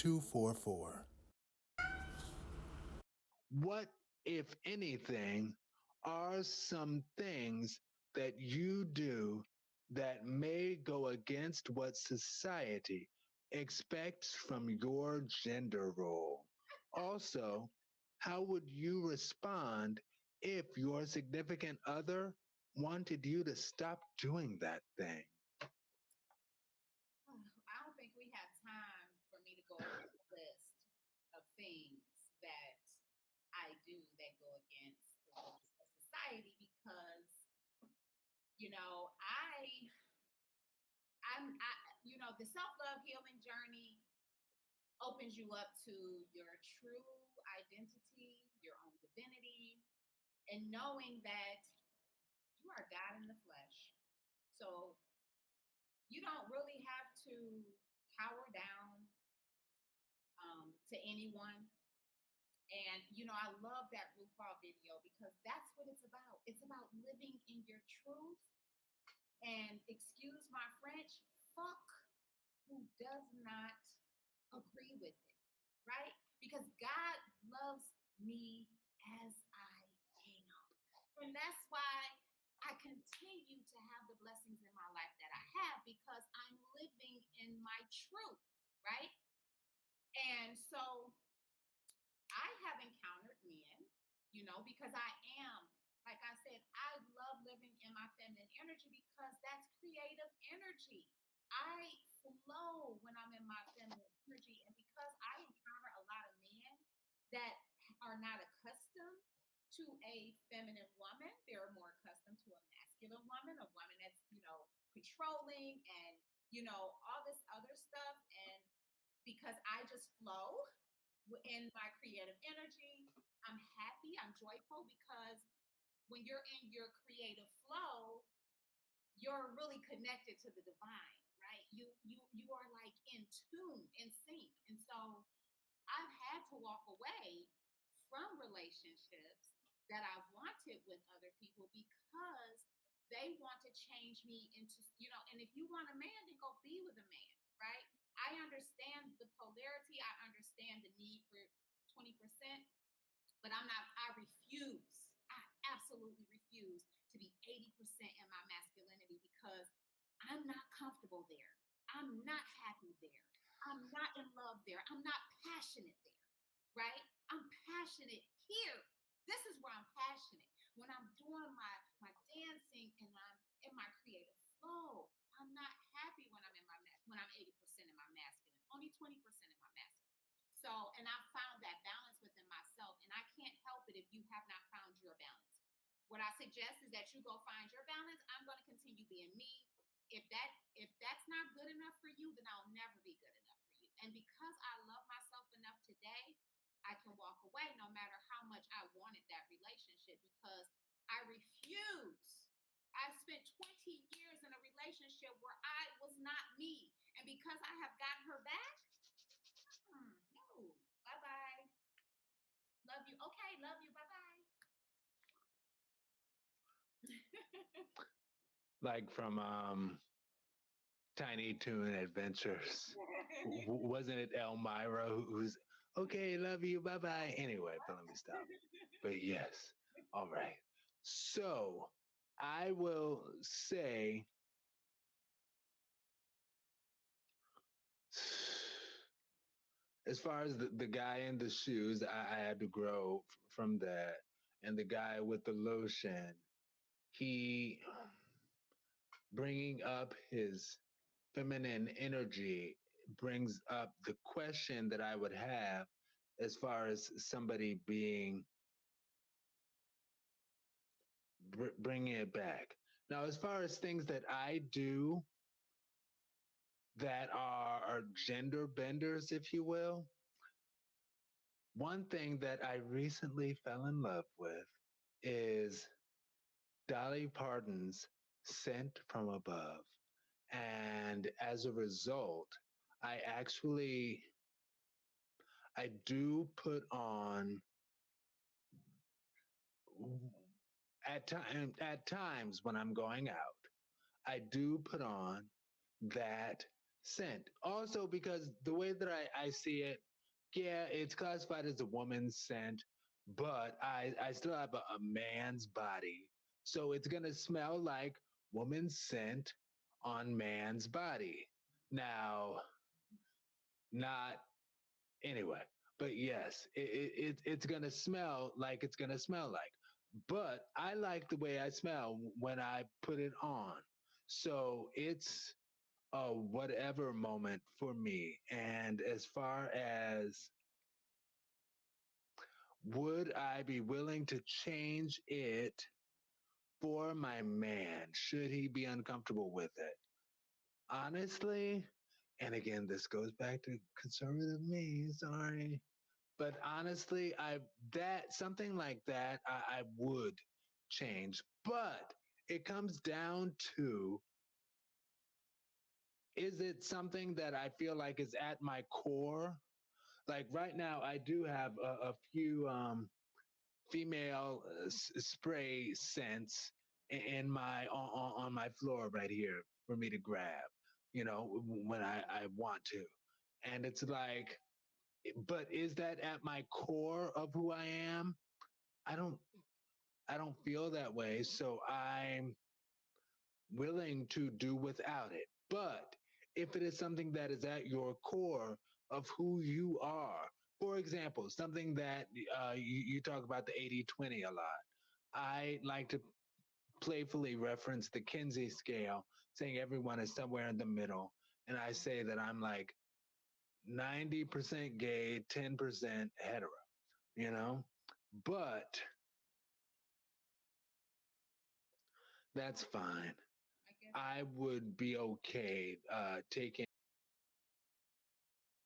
244. What, if anything, are some things that you do that may go against what society expects from your gender role? Also, how would you respond if your significant other wanted you to stop doing that thing? I don't think we have time for me to go over the list of things that I do that go against the rules of society because the self love healing journey opens you up to your true identity, your own divinity, and knowing that you are God in the flesh. So you don't really have to cower down to anyone. And I love that RuPaul video because that's what it's about. It's about living in your truth. And excuse my French, fuck who does not agree with it, right? Because God loves me as I am. And that's why I continue to have the blessings in my life that I have because I'm living in my truth, right? And so I have encountered men, because I am, like I said, I love living in my feminine energy because that's creative energy. I flow when I'm in my feminine energy. And because I encounter a lot of men that are not accustomed to a feminine woman, they're more accustomed to a masculine woman, a woman that's, controlling and, all this other stuff. And because I just flow in my creative energy. I'm happy, I'm joyful because when you're in your creative flow, you're really connected to the divine, right? You are like in tune, in sync. And so I've had to walk away from relationships that I've wanted with other people because they want to change me into, and if you want a man, then go be with a man, right? I understand the polarity. I understand the need for 20%, but I refuse. I absolutely refuse to be 80% in my masculinity because I'm not comfortable there. I'm not happy there. I'm not in love there. I'm not passionate there, right? I'm passionate here. This is where I'm passionate. When I'm doing my dancing and I'm in my creative flow, I'm not happy when when I'm 80% in my masculine, only 20% in my masculine. So, and I found that balance within myself, and I can't help it if you have not found your balance. What I suggest is that you go find your balance. I'm going to continue being me. If that's not good enough for you, then I'll never be good enough for you. And because I love myself enough today, I can walk away no matter how much I wanted that relationship because I refuse. I spent 20 years in a relationship where I was not me. And because I have gotten her back, no. Bye bye. Love you. Okay, love you. Bye bye. Like from Tiny Toon Adventures. Wasn't it Elmira who's okay, love you, bye bye. Anyway, but let me stop. But yes, all right. So I will say as far as the guy in the shoes, I had to grow from that. And the guy with the lotion, he bringing up his feminine energy brings up the question that I would have as far as somebody being bringing it back. Now, as far as things that I do that are gender benders, if you will, one thing that I recently fell in love with is Dolly Parton's Sent from Above. And as a result, I actually I do put on at times when I'm going out, I do put on that scent. Also, because the way that I see it, yeah, it's classified as a woman's scent, but I still have a man's body. So it's going to smell like woman's scent on man's body. Now, not anyway, but yes, it's going to smell like it's going to smell like. But I like the way I smell when I put it on. So it's a whatever moment for me. And as far as would I be willing to change it for my man, should he be uncomfortable with it? Honestly, and again, this goes back to conservative me, sorry. But honestly, I that something like that I would change. But it comes down to, is it something that I feel like is at my core? Like right now, I do have a few female spray scents in my on my floor right here for me to grab. You know, when I want to, and it's like, but is that at my core of who I am? I don't I don't feel that way, so I'm willing to do without it. But if it is something that is at your core of who you are, for example, something that you talk about the 80-20 a lot. I like to playfully reference the Kinsey scale, saying everyone is somewhere in the middle. And I say that I'm like 90% gay, 10% hetero, you know? But that's fine. I guess I would be okay taking